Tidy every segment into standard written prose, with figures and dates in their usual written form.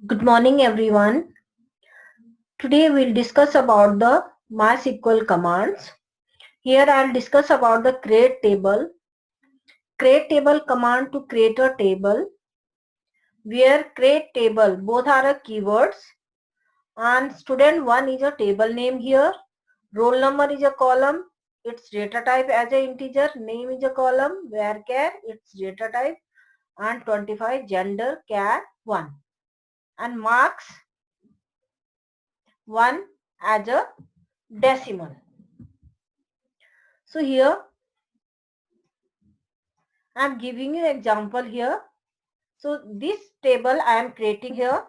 Good morning everyone. Today we'll discuss about the MySQL commands. Here I'll discuss about the create table. Create table command to create a table where create table both are a keywords and student 1 is a table name here. Roll number is a column. Its data type as a integer. Name is a column. Varchar its data type and 25 gender char 1 and marks 1 as a decimal. So here I am giving you an example here. So this table I am creating here.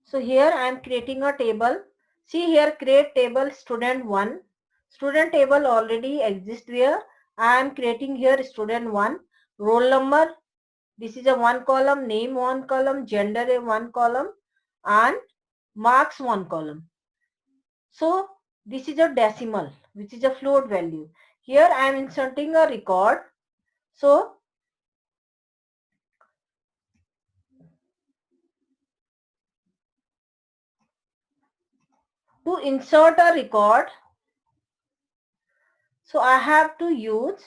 So here I am creating a table. See here, create table student 1. Student table already exists here. I am creating here student 1. Roll number, this is a 1 column, name 1 column, gender a 1 column and marks 1 column. So this is a decimal which is a float value. Here I am inserting a record. So to insert a record, so I have to use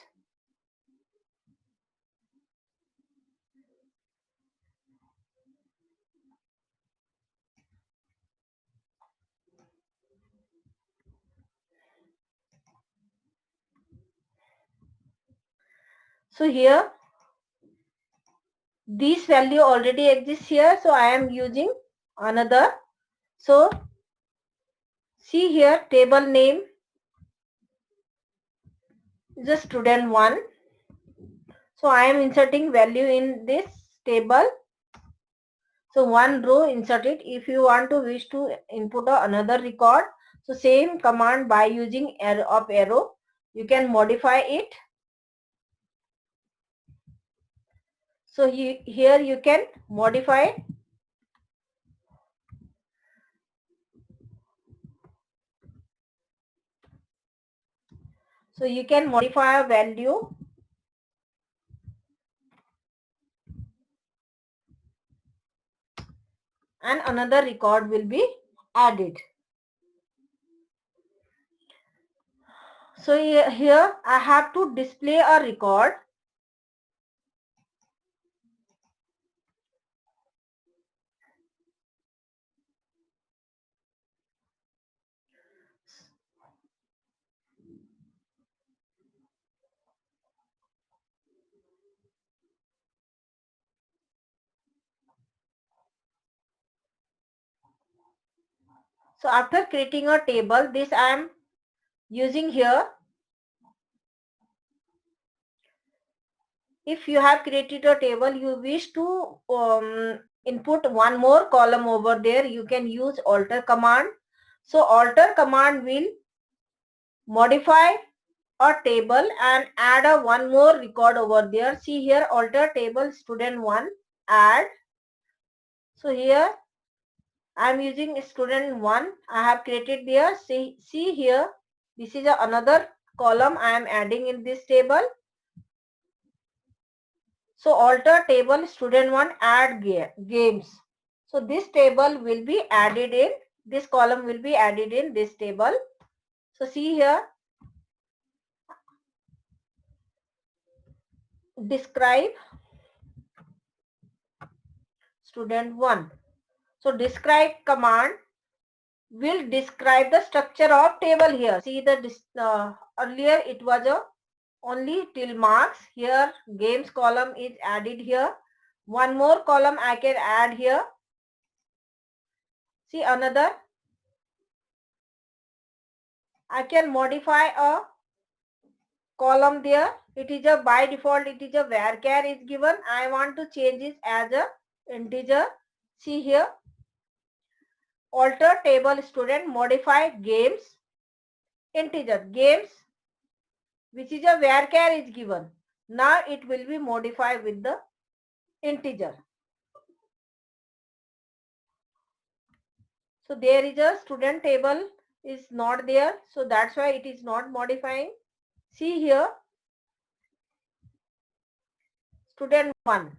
so here this value already exists here, so I am using another. So see here, table name is a student 1. So I am inserting value in this table. So one row insert it. If you want to wish to input another record, so same command by using up arrow, you can modify it. So here you can modify. So you can modify a value and another record will be added. So here I have to display a record. So after creating a table, this I am using here. If you have created a table, you wish to input one more column over there, you can use alter command. So alter command will modify a table and add a one more record over there. See here, alter table student 1 add. So here I am using student 1. I have created there. See here, this is another column I am adding in this table. So alter table student 1 add games. So this table will be added in, this column will be added in this table. So see here, describe student 1. So describe command will describe the structure of table here. See the earlier it was a only till marks. Here games column is added here. One more column I can add here. See another. I can modify a column there. It is a by default it is a varchar is given. I want to change it as a integer. See here, alter table student, modify games integer. Games which is a varchar is given. Now it will be modified with the integer. So there is a student table is not there, so that's why it is not modifying. See here, student 1.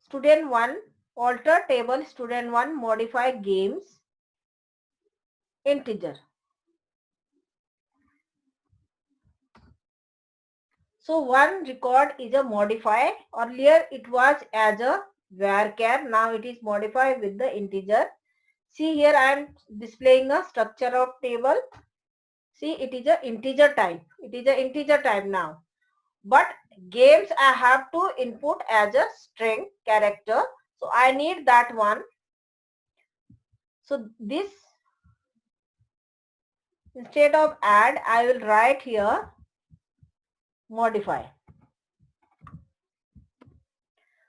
Student 1, alter table student 1, modify games, integer. So one record is a modify. Earlier it was as a varchar. Now it is modified with the integer. See here I am displaying a structure of table. See, it is a integer type. It is a integer type now. But games I have to input as a string character. So I need that one. So this, instead of add, I will write here modify.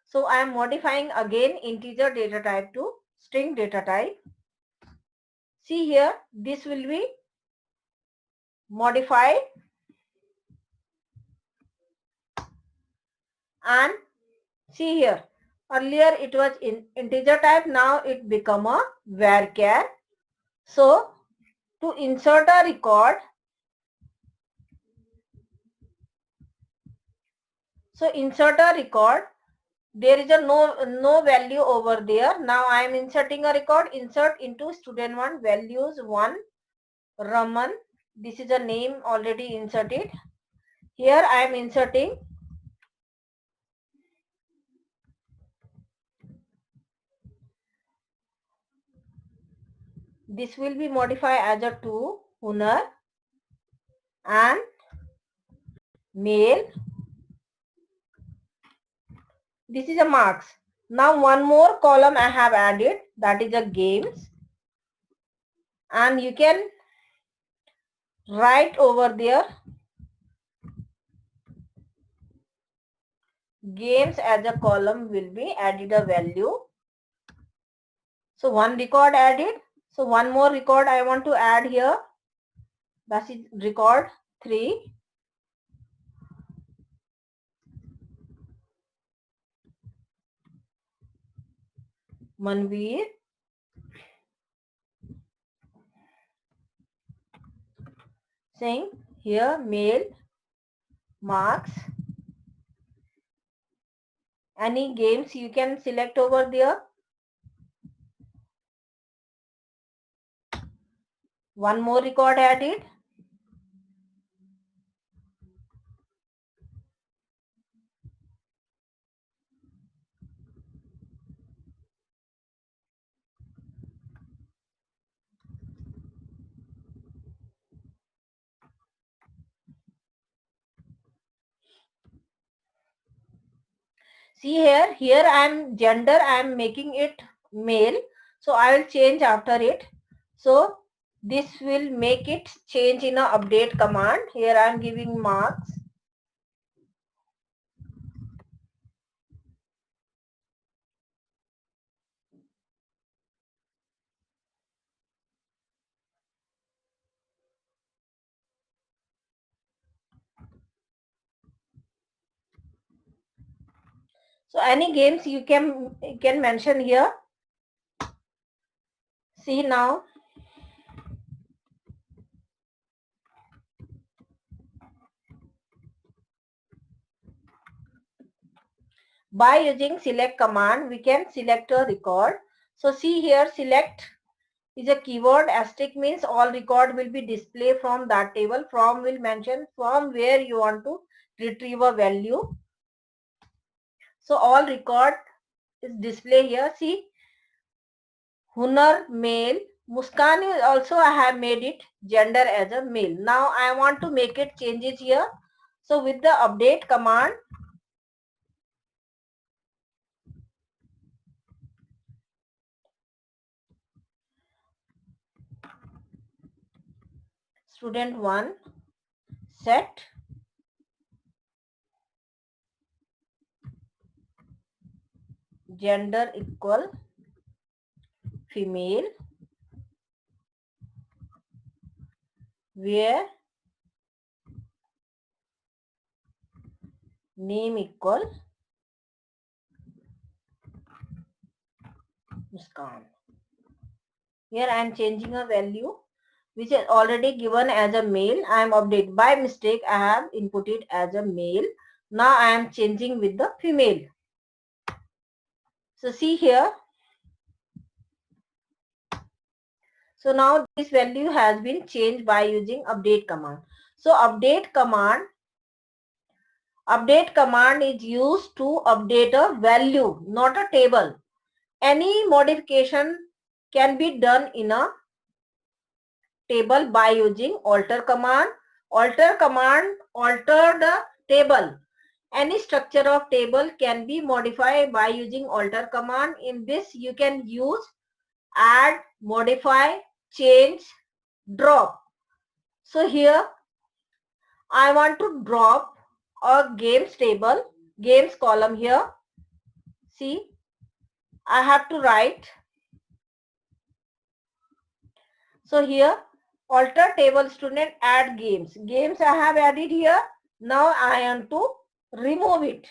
So I am modifying again integer data type to string data type. See here, this will be modified and see here, earlier it was in integer type, now it become a varchar. So to insert a record, there is a no value over there. Now I am inserting a record. Insert into student 1 values 1 Raman. This is a name already inserted. Here I am inserting this will be modified as a 2 Hunar and male. This is a marks. Now one more column I have added, that is a games, and you can write over there games as a column will be added a value. So one record added. So one more record I want to add here. That is record 3. Manveer. Saying here male marks. Any games you can select over there. One more record added. See here I am gender, I am making it male. So I will change after it. So this will make it change in a update command. Here I am giving marks. So any games you can mention here. See now. By using select command, we can select a record. So see here, select is a keyword. Asterisk means all record will be displayed from that table. From will mention from where you want to retrieve a value. So all record is displayed here. See, Hunar male. Muskan is also I have made it gender as a male. Now I want to make it changes here. So with the update command, student 1 set gender equal female, where name equal Muskan. Here I am changing a value which is already given as a male. I am update by mistake. I have inputted as a male. Now I am changing with the female. So see here. So now this value has been changed by using update command. So update command is used to update a value, not a table. Any modification can be done in a table by using alter command. Alter command alter the table. Any structure of table can be modified by using alter command. In this you can use add, modify, change, drop. So here I want to drop a games table, games column here. See, I have to write. So here alter table student add games. Games I have added here. Now I want to remove it.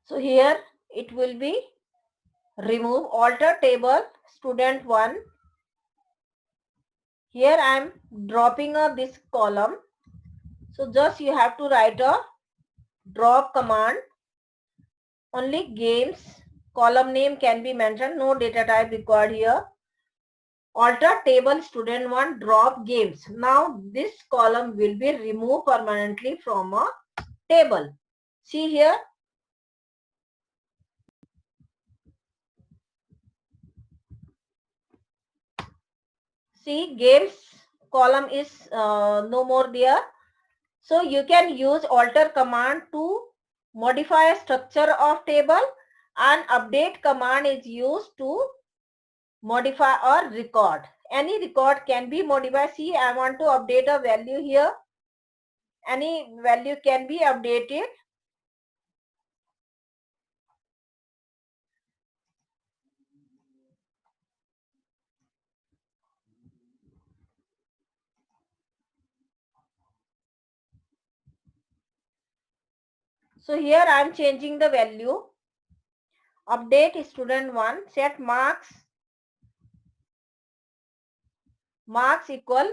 So here it will be remove alter table student 1. Here I am dropping this column. So just you have to write a drop command. Only games column name can be mentioned. No data type required here. Alter table student 1 drop games. Now this column will be removed permanently from a table. See here. See games column is no more there. So you can use alter command to modify a structure of table, and update command is used to modify or record. Any record can be modified. See, I want to update a value here. Any value can be updated. So here I am changing the value. Update student 1, set marks equal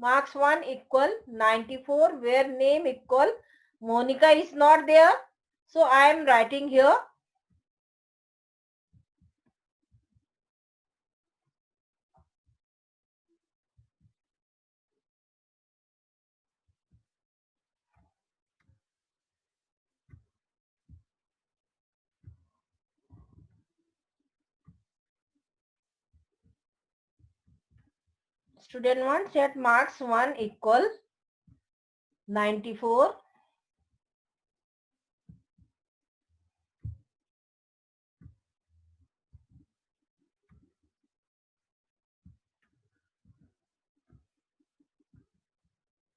marks 1 equal 94, where name equal Monica is not there. So I am writing here student 1 set marks 1 equal 94.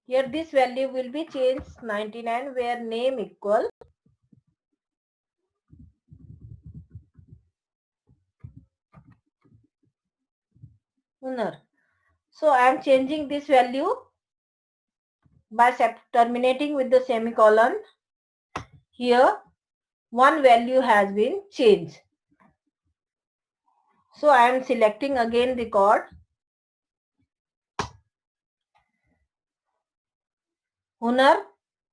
Here this value will be changed 99, where name equal owner. So I am changing this value by terminating with the semicolon. Here one value has been changed. So I am selecting again record. Hunar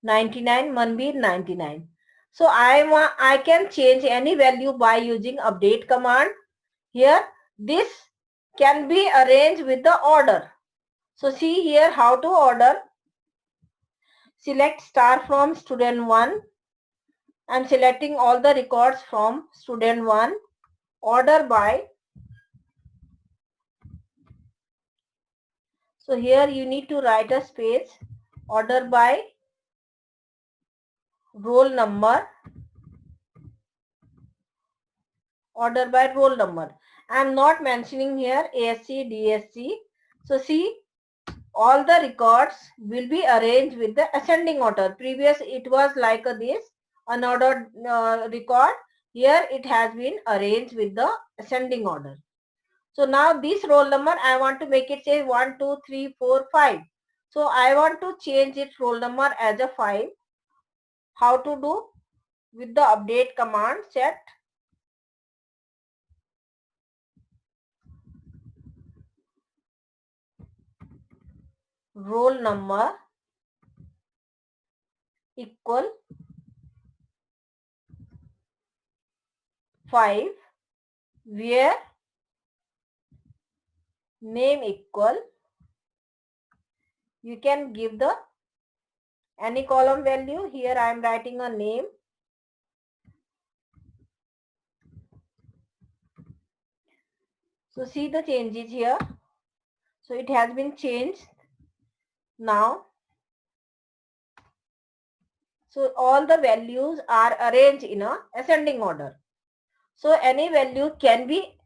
99, Manbir 99. So I can change any value by using update command. Here this can be arranged with the order. So see here how to order. Select star from student 1. I am selecting all the records from student 1. Order by. So here you need to write a space. Order by roll number. Order by roll number. I am not mentioning here ASC, DSC. So see, all the records will be arranged with the ascending order. Previous it was like this, unordered record. Here it has been arranged with the ascending order. So now this roll number I want to make it say 1, 2, 3, 4, 5. So I want to change its roll number as a 5. How to do? With the update command, set roll number equal 5, where name equal, you can give the any column value. Here I am writing a name. So see the changes here. So it has been changed now. So all the values are arranged in a ascending order. So any value can be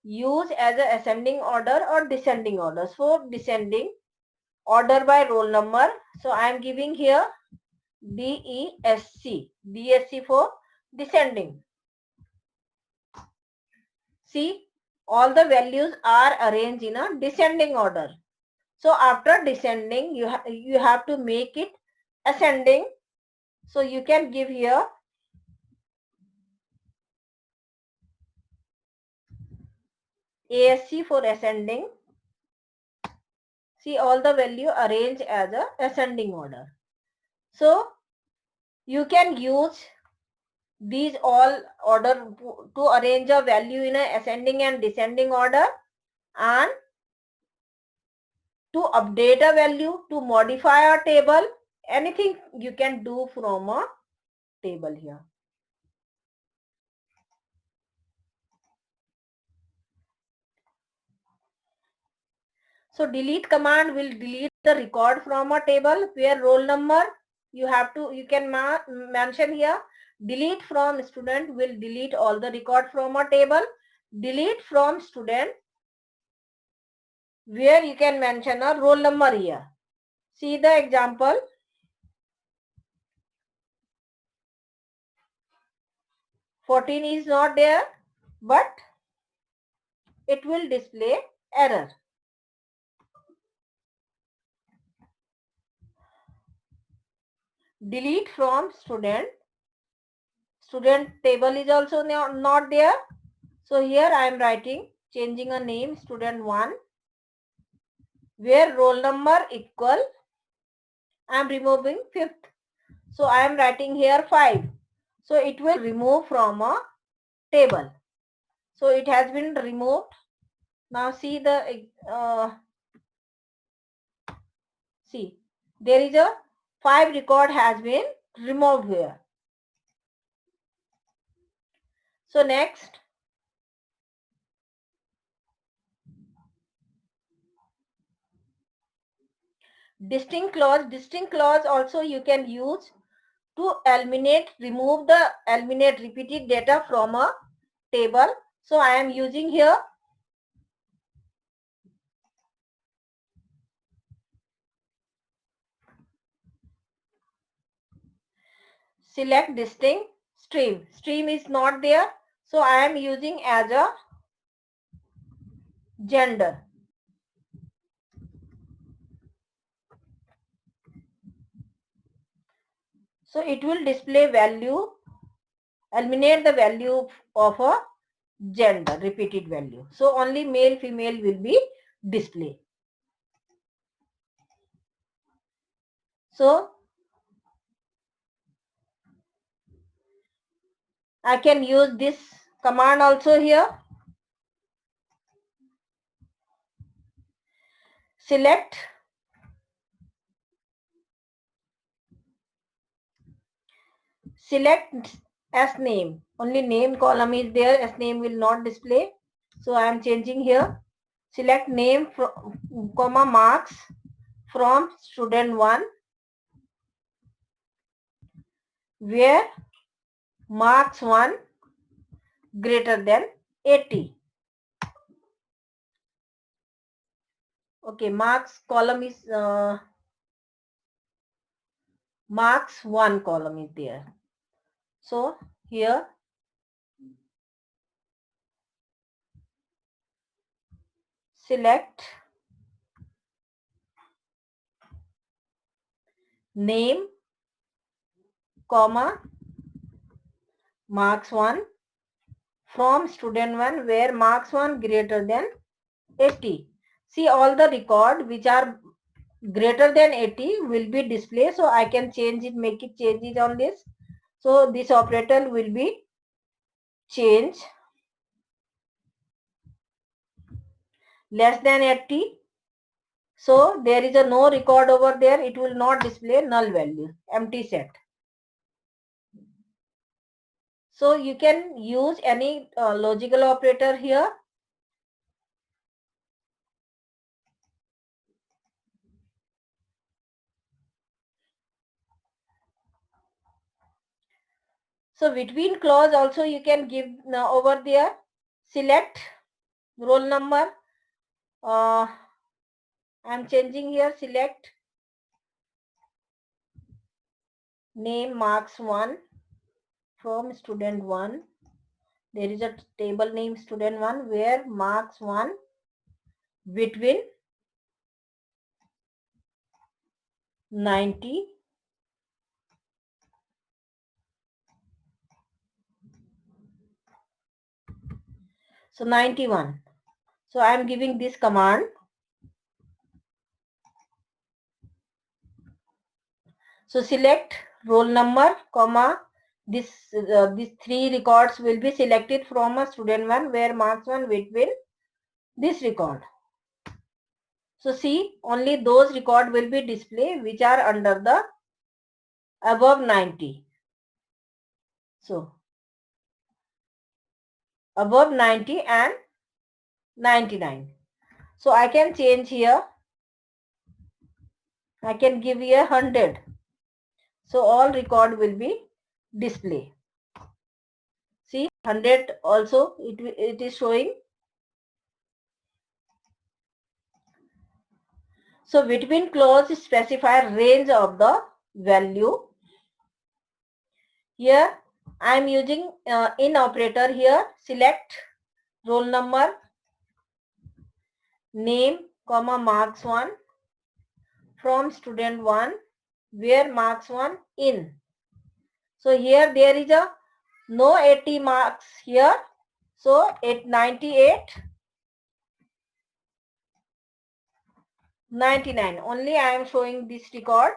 used as a ascending order or descending order. So descending order by roll number. So I am giving here DESC. DSC for descending. See, all the values are arranged in a descending order. So after descending, you have to make it ascending. So you can give here ASC for ascending. See, all the value arranged as a ascending order. So you can use these all order to arrange a value in a ascending and descending order, and to update a value, to modify a table, anything you can do from a table here. So delete command will delete the record from a table where roll number you can mention here. Delete from student will delete all the record from a table. Delete from student where you can mention a roll number here. See the example. "14 is not there, but it will display error." Delete from student. Student table is also not there. So here I am writing, changing a name, student 1, where roll number equal, I am removing 5th. So I am writing here 5. So it will remove from a table. So it has been removed. Now see see, there is a 5 record has been removed here. So next, distinct clause. Distinct clause also you can use to remove the eliminate repeated data from a table. So I am using here select distinct stream. Stream is not there. So I am using as a gender. So it will display value, eliminate the value of a gender, repeated value. So only male, female will be displayed. So I can use this command also here. Select as name. Only name column is there, as name will not display. So I am changing here. Select name comma marks from student 1, where marks 1 greater than 80. Okay, marks column is marks 1 column is there. So here select name comma marks 1 from student 1 where marks 1 greater than 80. See, all the record which are greater than 80 will be displayed. So I can change it, make it changes on this. So this operator will be change less than 80. So there is a no record over there. It will not display null value, empty set. So you can use any logical operator here. So between clause also you can give over there, select roll number. I'm changing here, select name marks 1 from student 1. There is a table name student 1 where marks 1 between 90 so 91. So I am giving this command. So select roll number comma these three records will be selected from a student 1 where marks 1 between this record. So see, only those record will be displayed which are under the above 90. So above 90 and 99. So I can change here. I can give here 100. So all record will be displayed. See, 100 also it is showing. So between clause specify range of the value. Here I am using in operator here. Select roll number, name comma marks 1 from student 1 where marks 1 in. So here there is a no 80 marks here. So at 98, 99 only I am showing this record.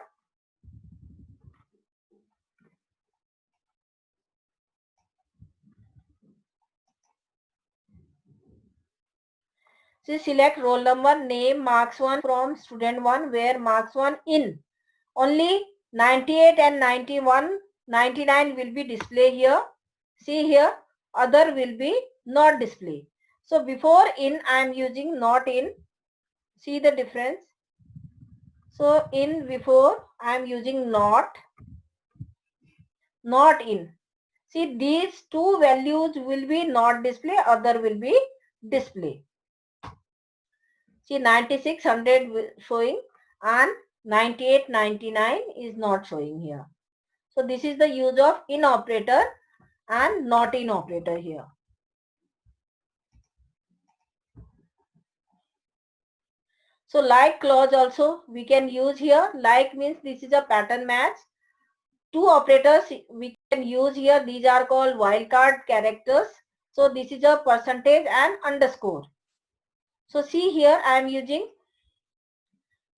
So select roll number, name marks 1 from student 1 where marks 1 in. Only 98 and 91, 99 will be displayed here. See here, other will be not displayed. So before in I am using not in. See the difference. So in before I am using not in. See, these two values will be not display, other will be display. See, 96, 100 showing and 98, 99 is not showing here. So this is the use of in operator and not in operator here. So like clause also we can use here. Like means this is a pattern match. Two operators we can use here. These are called wildcard characters. So this is a percentage and underscore. So see here I am using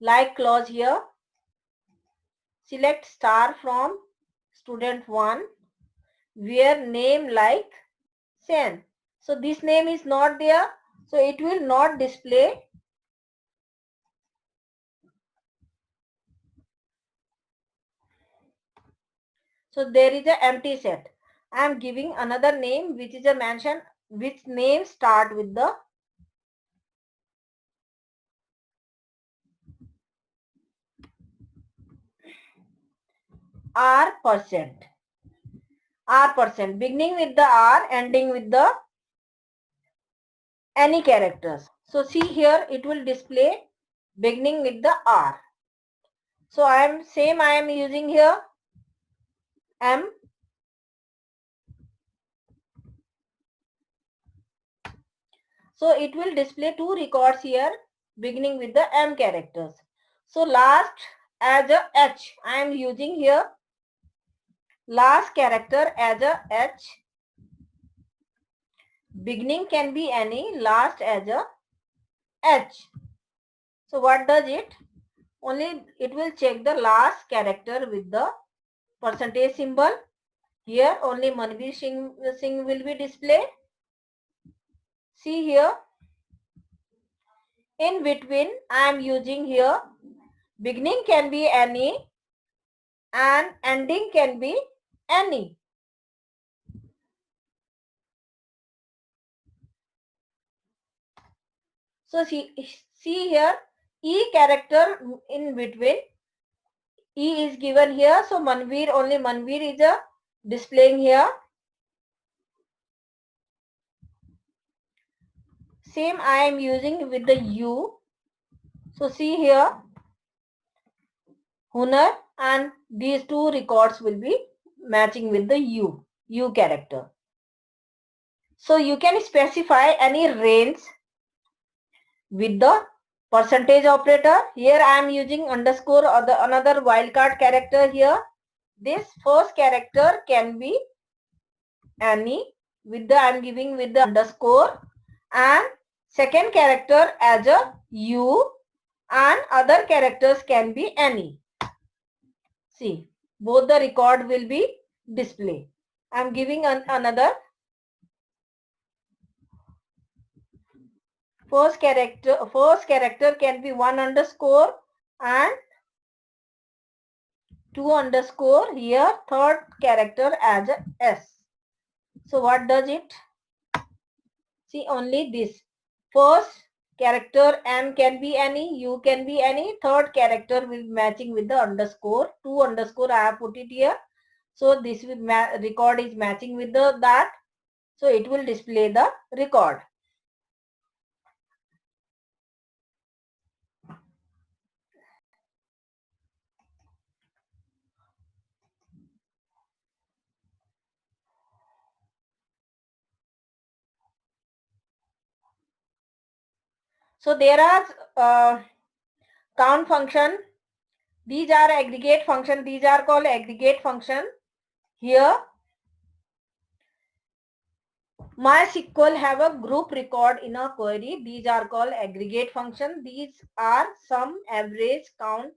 like clause here. Select star from student 1 where name like Sen. So this name is not there. So it will not display. So there is an empty set. I am giving another name which is a mention which name start with the R%. R%, beginning with the R, ending with the any characters. So see here it will display beginning with the R. So I am using here M. So it will display two records here beginning with the M characters. So last as a H. I am using here last character as a H. Beginning can be any, last as a H. So what does it? Only it will check the last character with the percentage symbol. Here only Manveer Singh will be displayed. See here. In between I am using here beginning can be any and ending can be any. So see here E character in between. E is given here. So Manveer, only Manveer is a displaying here. Same I am using with the U. So see here Hunar and these two records will be matching with the U character. So you can specify any range with the percentage operator. Here I am using underscore or the another wildcard character here. This first character can be any with the I am giving with the underscore, and second character as a U, and other characters can be any. See, both the record will be displayed. I am giving another first character can be 1 underscore and 2 underscore, here third character as a S. So what does it? See, only this. First character M can be any, U can be any, third character will be matching with the underscore, 2 underscore I have put it here. So this will record is matching with the that. So it will display the record. So there are count function. These are aggregate function. These are called aggregate function. Here MySQL have a group record in a query. These are called aggregate function. These are sum, average, count,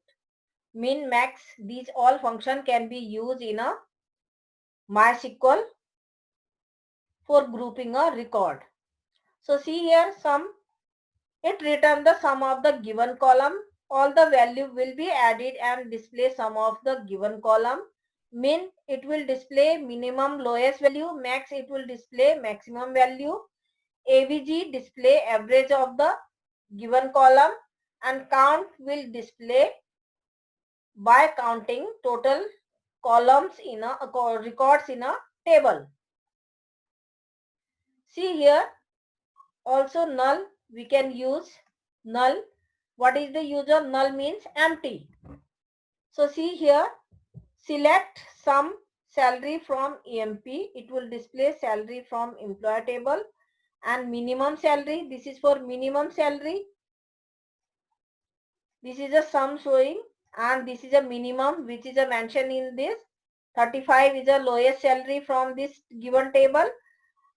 min, max. These all function can be used in a MySQL for grouping a record. So see here sum. It return the sum of the given column. All the value will be added and display sum of the given column. Min, it will display minimum lowest value. Max, it will display maximum value. AVG display average of the given column, and count will display by counting total columns in a records in a table. See here also null, we can use null. What is the use of null? Means empty. So see here, select sum salary from EMP. It will display salary from employer table, and minimum salary. This is for minimum salary. This is a sum showing, and this is a minimum which is a mention in this. 35 is the lowest salary from this given table,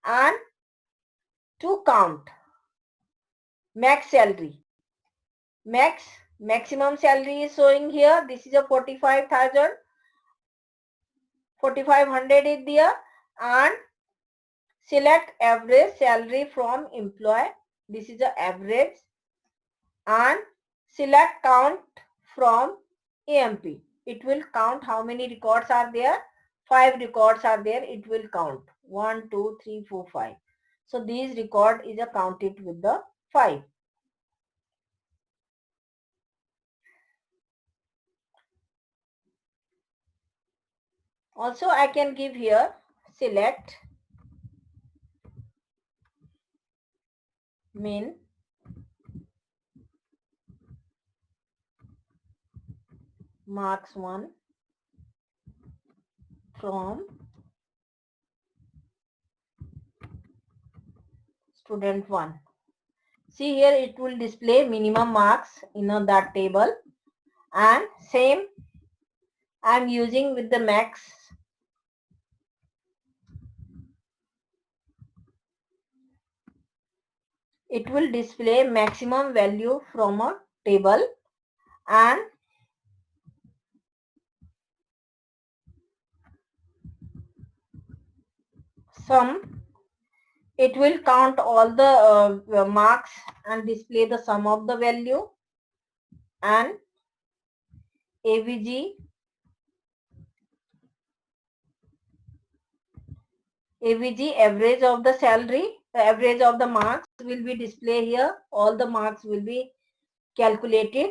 and to count max salary. Maximum salary is showing here. This is a 45,000. 4,500 is there, and select average salary from employee. This is the average, and select count from EMP. It will count how many records are there. 5 records are there. It will count 1, 2, 3, 4, 5. So these record is counted with the 5. Also I can give here select min marks 1 from student 1. See here it will display minimum marks in that table, and same I am using with the max. It will display maximum value from a table, and sum, it will count all the marks and display the sum of the value, and AVG, average of the salary, the average of the marks will be displayed here. All the marks will be calculated.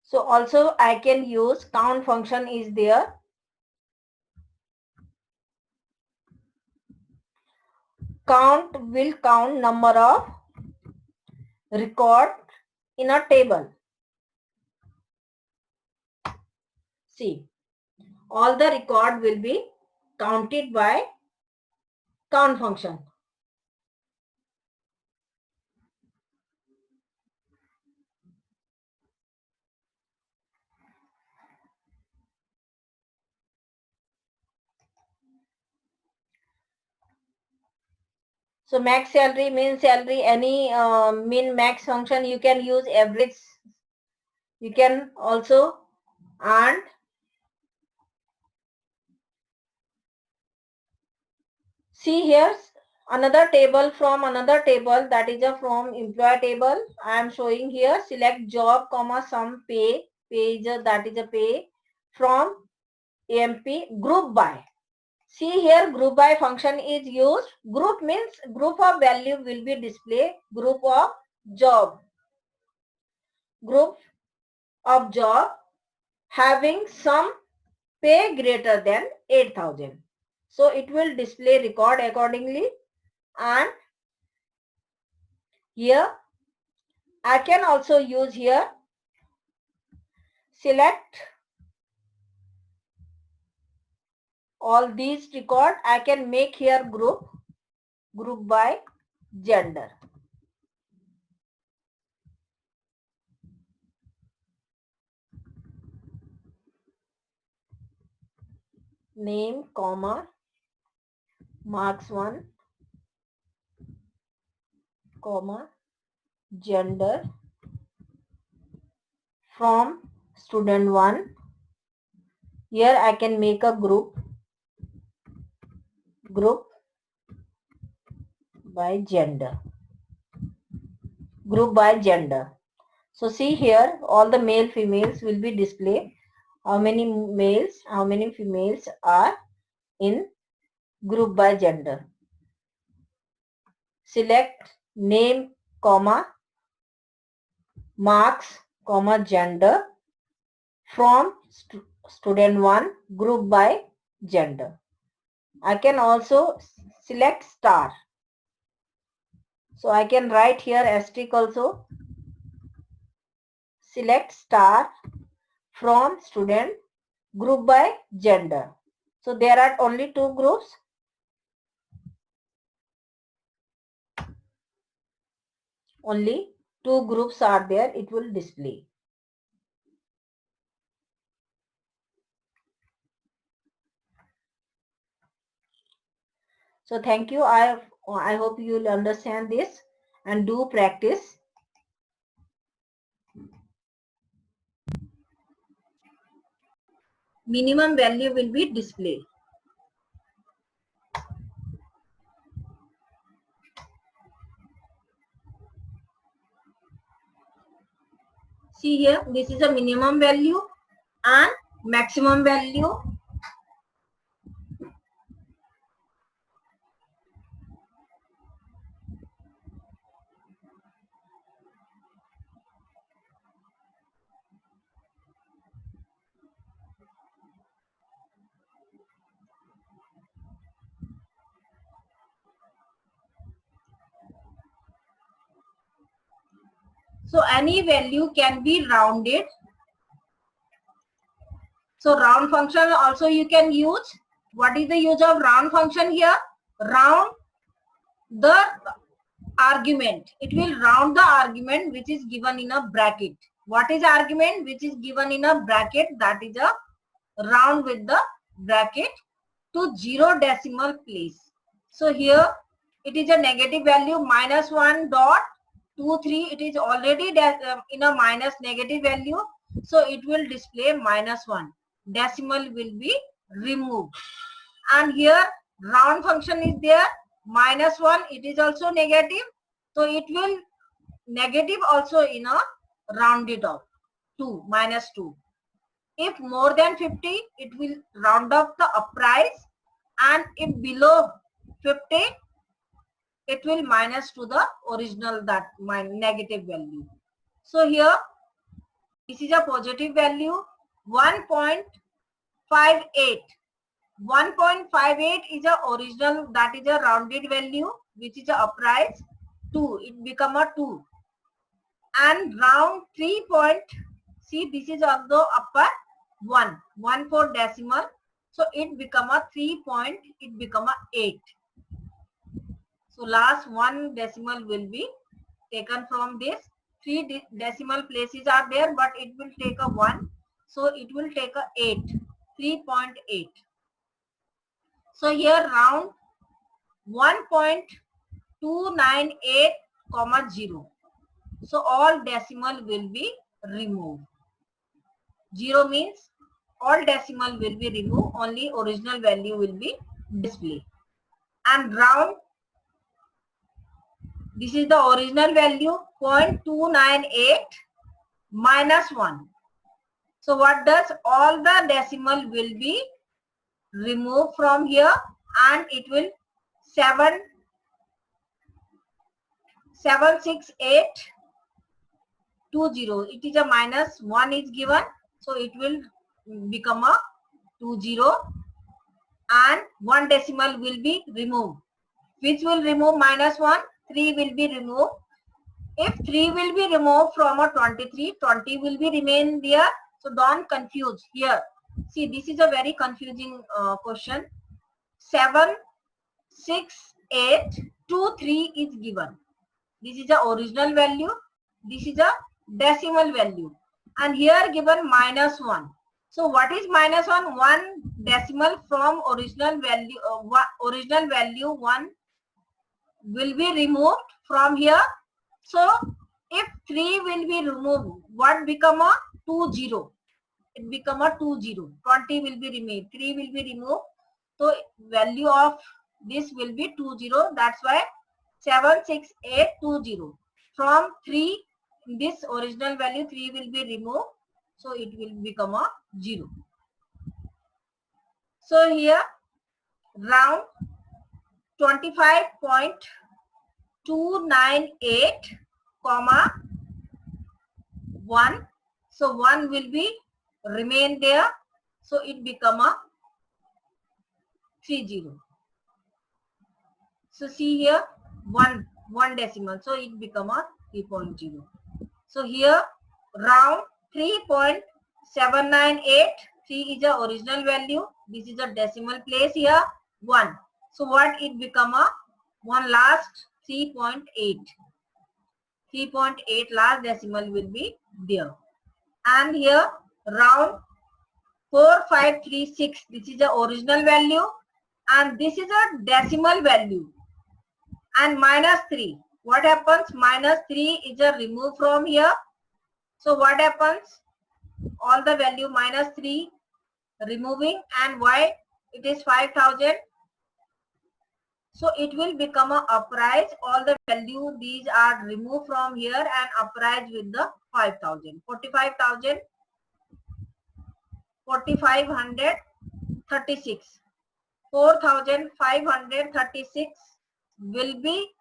So also I can use count function is there. Count will count number of record in a table. See, all the record will be counted by count function. So max salary, min salary, any min max function you can use, average. You can also earn. See here another table from another table, that is a from employee table. I am showing here. Select job comma sum pay. Pay is a, that is a pay from AMP group by. See here group by function is used. Group means group of value will be displayed. Group of job. Group of job having some pay greater than 8,000. So it will display record accordingly, and here I can also use here select all these record. I can make here group by gender. Name comma marks 1 comma gender from student 1. Here I can make a group by gender. Group by gender. So see here all the male females will be displayed. How many males, how many females are in group by gender. Select name comma marks comma gender from student 1 group by gender. I can also select star. So I can write here asterisk also. Select star from student group by gender. So there are only two groups. Only two groups are there. It will display. So thank you. I hope you will understand this and do practice. Minimum value will be displayed. See here, this is a minimum value and maximum value. So any value can be rounded. So round function also you can use. What is the use of round function here? Round the argument. It will round the argument which is given in a bracket. What is argument which is given in a bracket? That is a round with the bracket to 0 decimal place. So here it is a negative value -1.23. It is already in a minus negative value. So it will display -1. Decimal will be removed. And here round function is there. -1, it is also negative. So it will negative also in a rounded off 2, -2. If more than 50, it will round up the uprise, and if below 50, it will minus to the original that negative value. So here, this is a positive value 1.58. 1.58 is a original, that is a rounded value, which is a uprise 2. It become a 2. And round 3 point, see this is of the upper 1 for decimal. So it become a 3 point, it become a 8. So last 1 decimal will be taken from this. 3 decimal places are there, but it will take a 1. So it will take a 8, 3.8. So here round 1.298, 0. So all decimal will be removed. 0 means all decimal will be removed, only original value will be displayed. And round, this is the original value 0.298 -1. So what does? All the decimal will be removed from here, and it will 76820. It is a -1 is given, so it will become a 20, and 1 decimal will be removed. Which will remove -1? 3 will be removed. If 3 will be removed from a 23, 20 will be remain there. So don't confuse here. See, this is a very confusing question. 76823 is given. This is the original value. This is a decimal value. And here given -1. So what is -1? 1 decimal from original value. Original value 1 will be removed from here. So if 3 will be removed, what become a 20? It become a 20. 20 will be removed. 3 will be removed. So value of this will be 20. That's why 76820. From 3, this original value 3 will be removed. So it will become a 0. So here round 25.298, 1. So 1 will be remain there. So it become a 30. So see here 1 decimal. So it become a 3.0. So here round 3.798. 3 is the original value. This is a decimal place here 1. So what it become a 1 last 3.8. 3.8 last decimal will be there. And here round 4536. This is the original value, and this is a decimal value. And -3. What happens? -3 is a remove from here. So what happens? All the value -3 removing, and why it is 5000. So it will become a uprise. All the value these are removed from here and uprise with the 5000. 45,000. 4536. 4536 will be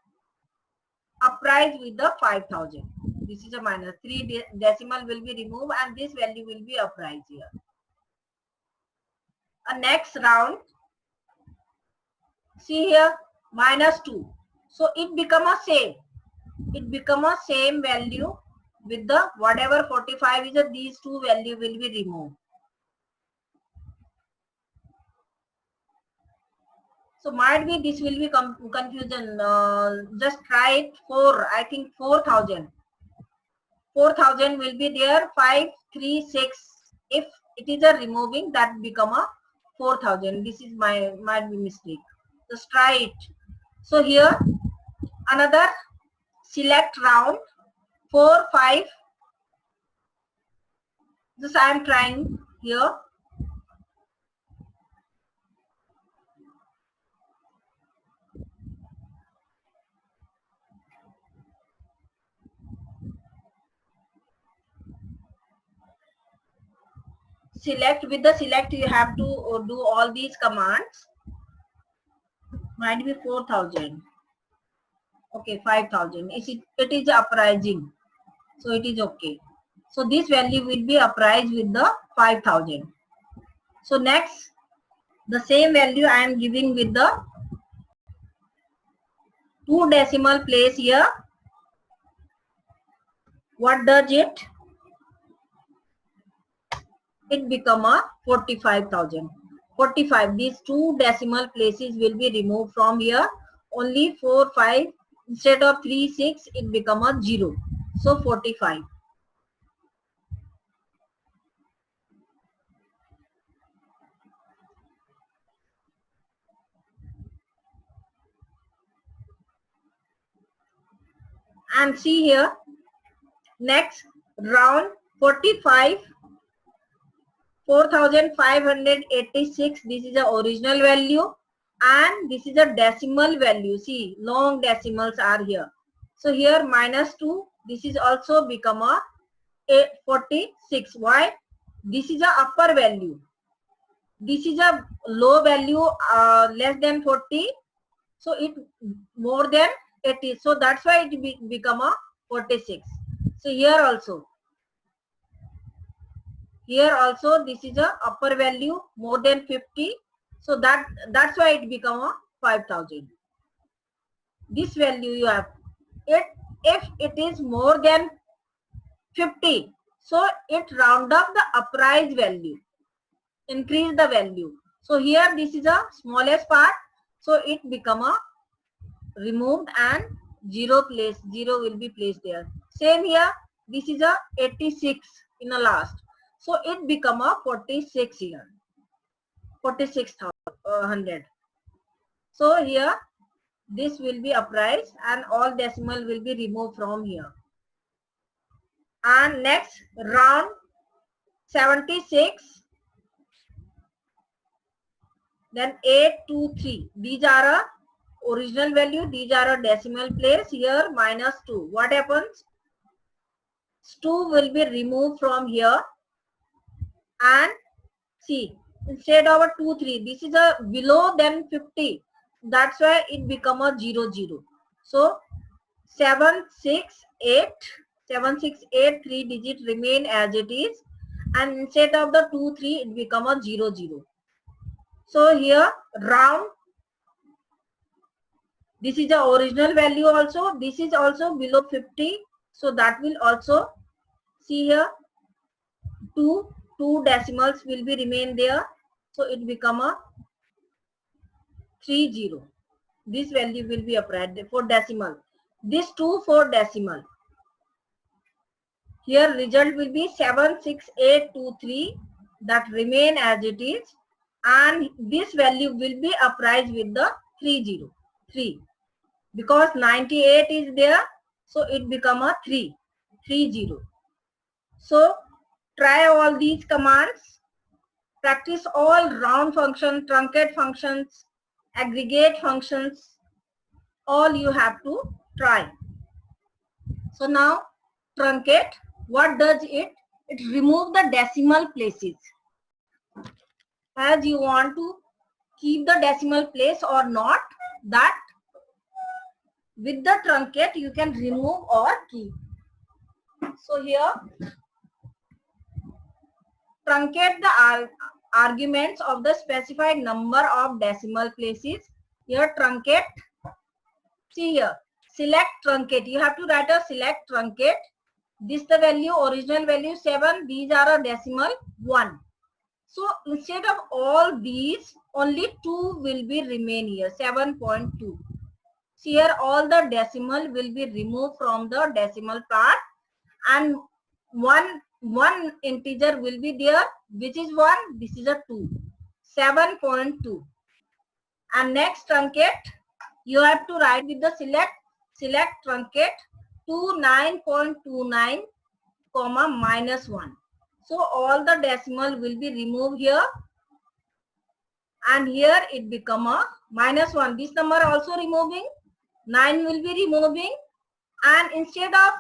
uprise with the 5000. This is a -3 decimal will be removed, and this value will be uprise here. A next round, see here -2. So it become a same. It become a same value with the whatever 45 is, these two value will be removed. So might be this will be confusion. Just try it. 4, I think 4,000. 4,000 will be there. 536. If it is a removing, that become a 4,000. This is might be mistake. Just try it. So here another select round 4, 5. This I am trying here. Select, with the select you have to do all these commands. Might be 4,000. Okay, 5,000. It is uprising, so it is okay. So this value will be uprised with the 5,000. So next, the same value I am giving with the 2 decimal place here. What does it? It become a 45,000. 45. These 2 decimal places will be removed from here. Only 4, 5 instead of 3, 6. It become a 0. So 45. And see here. Next round 45. 4,586. This is the original value, and this is a decimal value. See, long decimals are here. So here -2. This is also become a 46. Why? This is a upper value. This is a low value, less than 40. So it more than 80. So that's why it become a 46. So here also. Here also this is a upper value more than 50. So that's why it become a 5,000. This value you have. If it is more than 50, so it round up the uprise value, increase the value. So here this is a smallest part, so it become a removed and 0 will be placed there. Same here, this is a 86 in the last. So it become a 46 here, 46,100. So here this will be uprise and all decimal will be removed from here. And next round 76, then 823. These are a original value. These are a decimal place. Here -2. What happens? 2 will be removed from here. And see, instead of a 2, 3, this is a below than 50. That's why it become a 0, 0. So 768, 3 digit remain as it is. And instead of the 2, 3, it become a 0, 0. So here round. This is the original value also. This is also below 50. So that will also, see here, 2 decimals will be remain there. So it become a 30. This value will be applied for decimal. This 2 for decimal. Here result will be 76823. That remain as it is. And this value will be appraised with the 30. 3. Because 98 is there, so it become a 3, 30. So try all these commands. Practice all round function, truncate functions, aggregate functions. All you have to try. So now truncate, what does it? It remove the decimal places. As you want to keep the decimal place or not, that with the truncate you can remove or keep. So here truncate the arguments of the specified number of decimal places. Here truncate. See here, select truncate. You have to write a select truncate. This the value, original value 7. These are a decimal 1. So instead of all these, only 2 will be remain here, 7.2. Here all the decimal will be removed from the decimal part, and one integer will be there, which is 1, this is a 2, 7.2. And next truncate, you have to write with the select truncate 29.29 comma -1. So all the decimal will be removed here, and here it become a -1. This number also removing, 9 will be removing, and instead of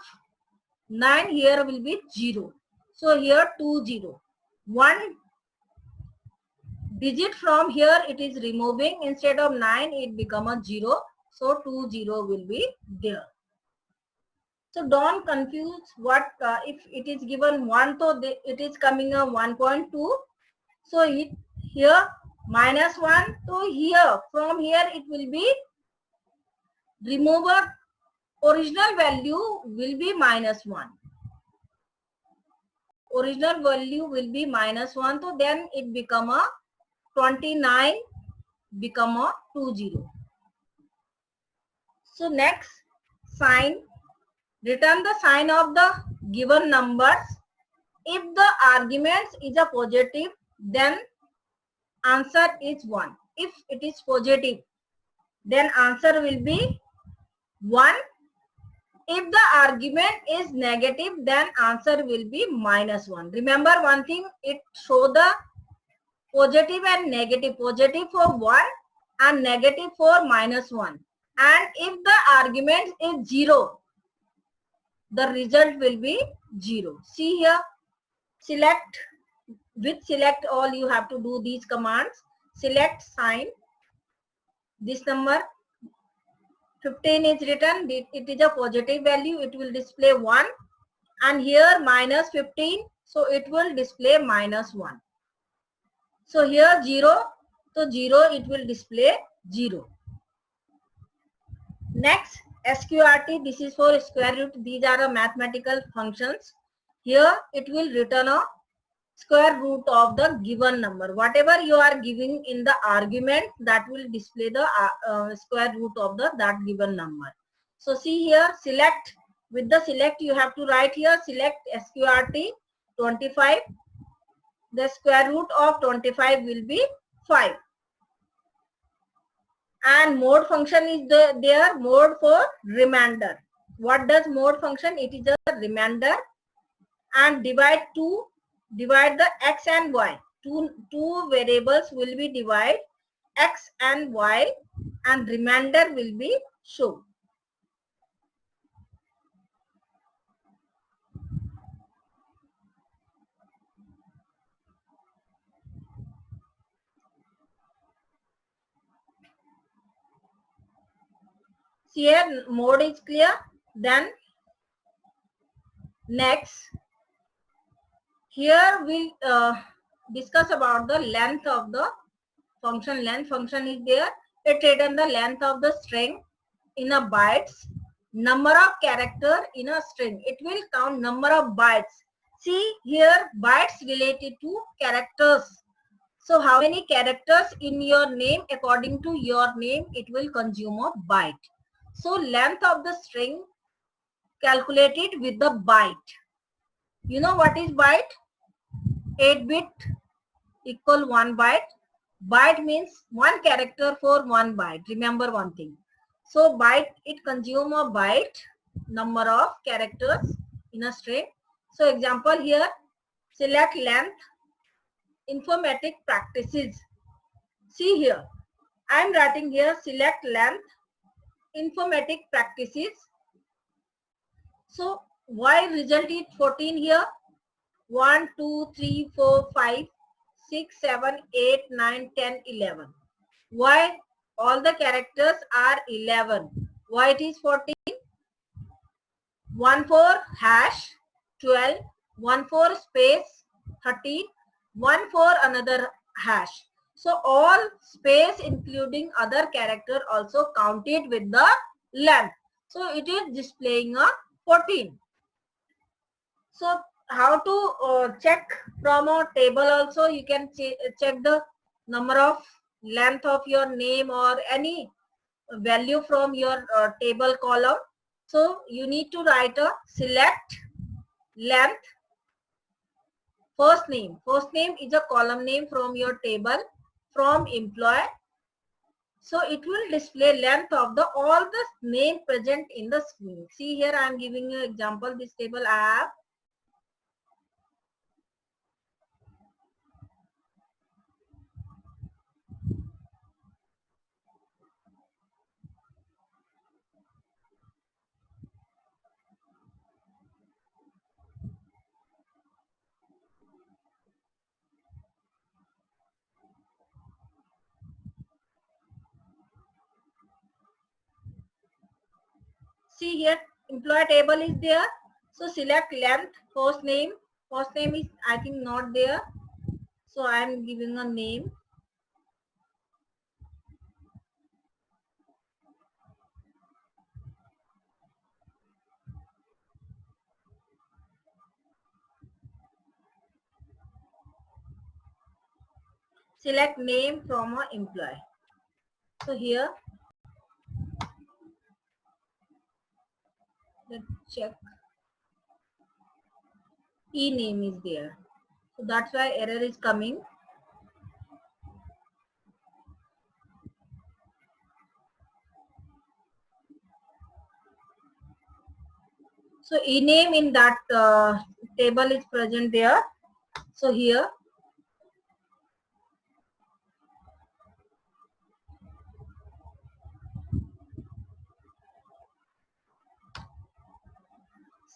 9 here will be 0. So here 20. 1 digit from here it is removing, instead of 9 it become a 0. So 20 will be there. So don't confuse what if it is given 1, so it is coming a 1.2. So it here -1. So here from here it will be remover, original value will be -1. Original value will be -1. So then it become a 29 become a 20. So next sign, return the sign of the given numbers. If the arguments is a positive, then answer is 1. If it is positive, then answer will be 1. If the argument is negative, then answer will be -1. Remember one thing, it show the positive and negative, positive for 1 and negative for -1. And if the argument is 0, the result will be 0. See here, select, with select all you have to do these commands. Select sign, this number 15 is written, it is a positive value, it will display 1, and here -15, so it will display -1. So here 0, so 0 it will display 0. Next SQRT, this is for square root, these are the mathematical functions. Here it will return a square root of the given number. Whatever you are giving in the argument, that will display the square root of that given number. So see here, select, with the select you have to write here select SQRT 25. The square root of 25 will be 5. And mode function is there, mode for remainder. What does mode function? It is a remainder, and divide the x and y. Two variables will be divided, x and y, and remainder will be shown. See here, mode is clear. Then next, here we'll discuss about the length of the function. Length function is there. It returns the length of the string in a bytes, number of character in a string. It will count number of bytes. See here, bytes related to characters. So how many characters in your name? According to your name, it will consume a byte. So length of the string calculated with the byte. You know what is byte? 8-bit equal 1 byte. Byte means 1 character for 1 byte. Remember one thing. So byte, it consume a byte, number of characters in a string. So example here, select length, informatic practices. See here, I am writing here select length, informatic practices. So why result is 14 here? 1, 2, 3, 4, 5, 6, 7, 8, 9, 10, 11. Why all the characters are 11? Why it is 14? 1 for hash 12, 1 for space 13, 1 for another hash. So all space including other character also counted with the length. So it is displaying a 14. So how to check from a table also? You can check the number of length of your name or any value from your table column. So you need to write a select length first name. First name is a column name from your table from employee. So it will display length of the all the name present in the screen. See here I am giving you example. This table I have. See here employee table is there. So select length first name. First name is I think not there. So I am giving a name. Select name from a employee. So here let's check. E name is there. So that's why error is coming. So e name in that table is present there. So here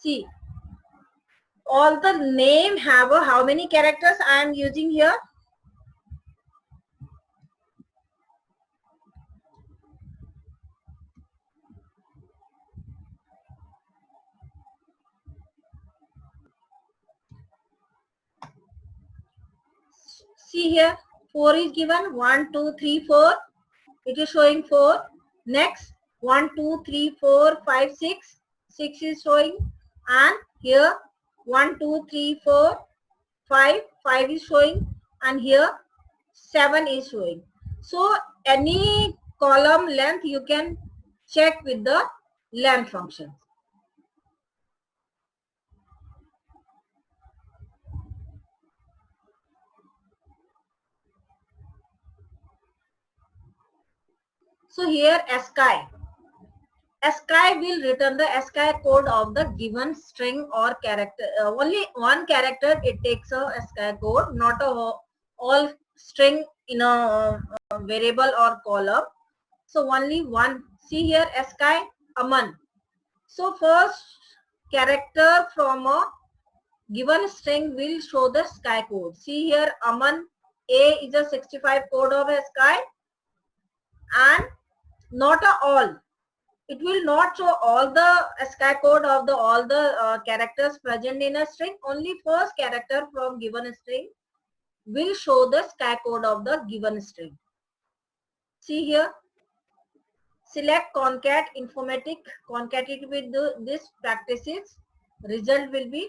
see all the name have a how many characters I am using here. See here 4 is given 1 2 3 4. It is showing 4. Next 1 2 3 4 5 6. 6 is showing and here 1 2 3 4 5. 5 is showing and here 7 is showing. So any column length you can check with the length function. So here ASCII. ASCII will return the ASCII code of the given string or character. Only one character it takes a ASCII code, not a all string in a variable or column. So only one. See here ASCII Aman. So first character from a given string will show the ASCII code. See here Aman A is a 65 code of ASCII and not a all. It will not show all the ASCII code of the all the characters present in a string. Only first character from given string will show the ASCII code of the given string. See here, select concat informatic, concatenate with this practices. Result will be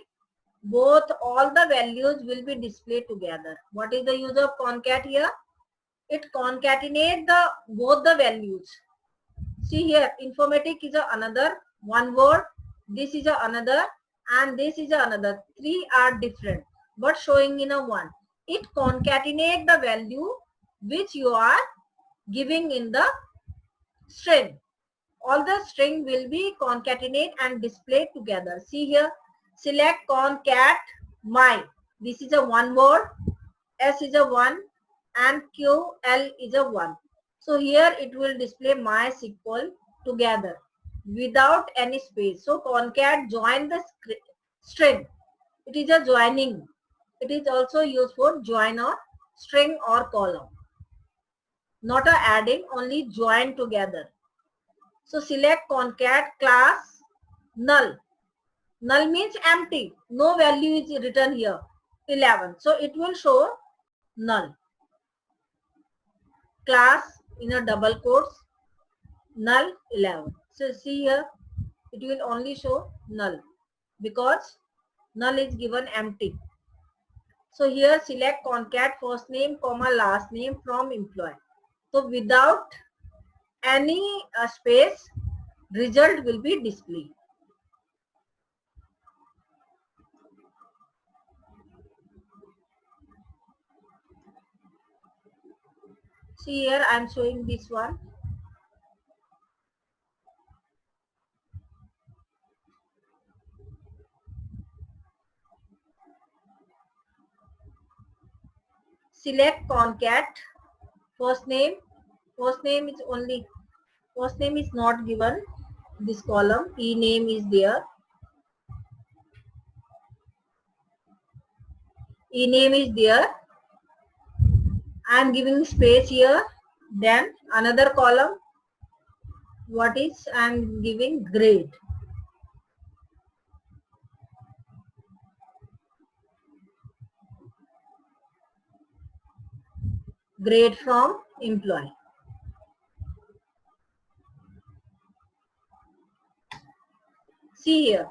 both all the values will be displayed together. What is the use of concat here? It concatenate the both the values. See here, informatic is another one word. This is another, and this is another. Three are different, but showing in a one. It concatenate the value which you are giving in the string. All the string will be concatenate and displayed together. See here, select concat my. This is a one word. S is a one, and QL is a one. So here it will display MySQL together without any space. So concat join the string. It is a joining. It is also used for join a string or column. Not a adding, only join together. So select concat class null. Null means empty. No value is written here. 11. So it will show null. Class in a double quotes null 11. So see here it will only show null because null is given empty. So here select concat first name comma last name from employee. So without any space, result will be displayed. See here, I am showing this one. Select concat. First name is only, first name is not given. This column, e name is there. E name is there. I am giving space here. Then another column, what is I am giving grade. Grade from employee. See here,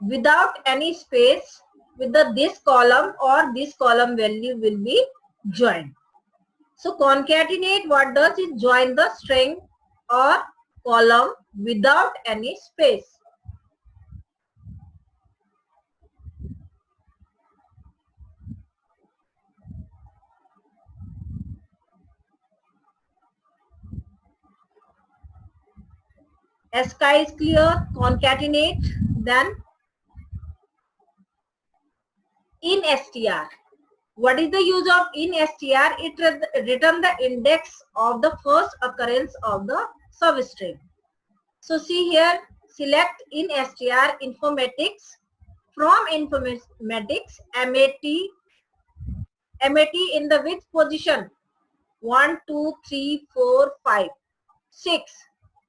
without any space, with the this column or this column value will be joined. So concatenate what does is join the string or column without any space. SKY is clear, concatenate, then in str. What is the use of in str? It return the index of the first occurrence of the substring. So see here, select in str informatics. From informatics, MAT in the which position? 1, 2, 3, 4, 5, 6.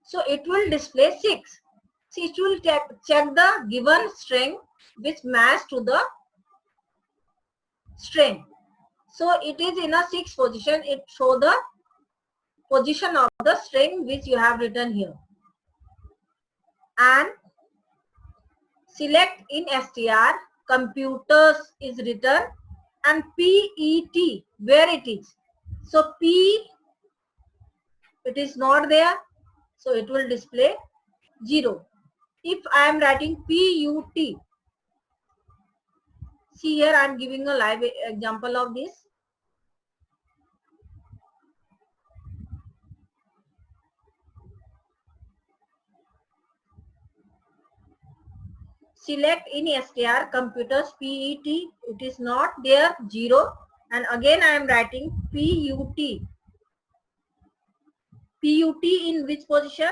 So it will display 6. So it will check the given string which match to the string. So it is in a 6 position. It show the position of the string which you have written here. And select in str, computers is written, and PET, where it is. So P, it is not there. So it will display 0. If I am writing PUT, see here I am giving a live example of this. Select in str computers PET, it is not there, 0. And again I am writing PUT. PUT in which position?